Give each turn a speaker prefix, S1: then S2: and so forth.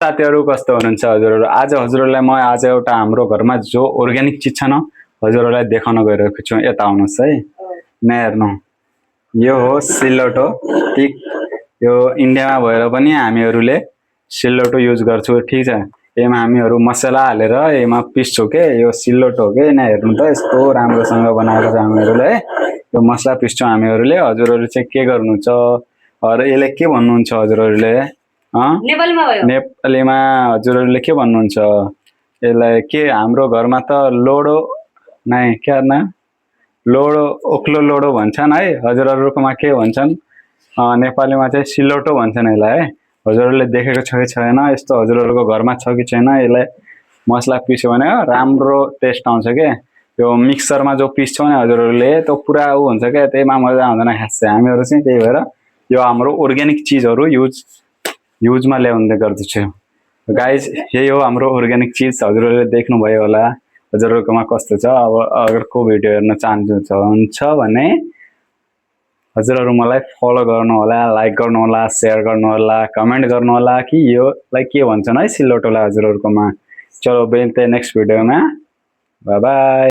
S1: साथीहरू कस्तो हुनुहुन्छ हजुरहरू? आज हजुरहरूलाई म आज एउटा हाम्रो घरमा जो अर्ग्यानिक चिज छ न हजुरहरूलाई देखाउन गइरहेको छु। यता आउनुहोस् है। यहाँ हेर्नु। यो हो सिलौटो। ठिक यो इन्डियामा भएर पनि हामीहरूले सिलौटो युज गर्छौँ। ठिक छ। यसमा हामीहरू मसला हालेर यसमा पिस्छौँ के। यो सिलौटो हो के। यहाँ हेर्नु त यस्तो राम्रोसँग बनाएको छ हामीहरूले है। यो मसला पिस्छौँ हामीहरूले। हजुरहरू चाहिँ के गर्नुहुन्छ? यसले के भन्नुहुन्छ हजुरहरूले? नेपालीमा हजुरहरूले के भन्नुहुन्छ? यसलाई के हाम्रो घरमा त लोडो नै क्या ना लोडो ओक्लो लोडो भन्छन् है। हजुरहरूकोमा के भन्छन्? नेपालीमा चाहिँ सिलौटो भन्छन् यसलाई है। हजुरहरूले देखेको छ कि छैन? यस्तो हजुरहरूको घरमा छ कि छैन? यसलाई मसला पिस्यो भने राम्रो टेस्ट आउँछ के। यो मिक्सरमा जो पिस्छौँ नि हजुरहरूले त्यो पुरा ऊ हुन्छ क्या। त्यसमा मजा आउँदैन खासै। हामीहरू चाहिँ त्यही भएर यो हाम्रो अर्ग्यानिक चिजहरू युजमा ल्याउने गर्दछु। गाइज यही हो हाम्रो अर्ग्यानिक चिज। हजुरहरूले देख्नुभयो होला हजुरहरूकोमा कस्तो छ। अब अगर को भिडियो हेर्न चाहनुहुन्छ भने हजुरहरू मलाई फलो गर्नु होला, लाइक गर्नु होला, सेयर गर्नु होला, कमेन्ट गर्नु होला कि योलाई के भन्छन् है सिलौटोलाई हजुरहरूकोमा। चलो बेल्ते नेक्स्ट भिडियोमा। By by.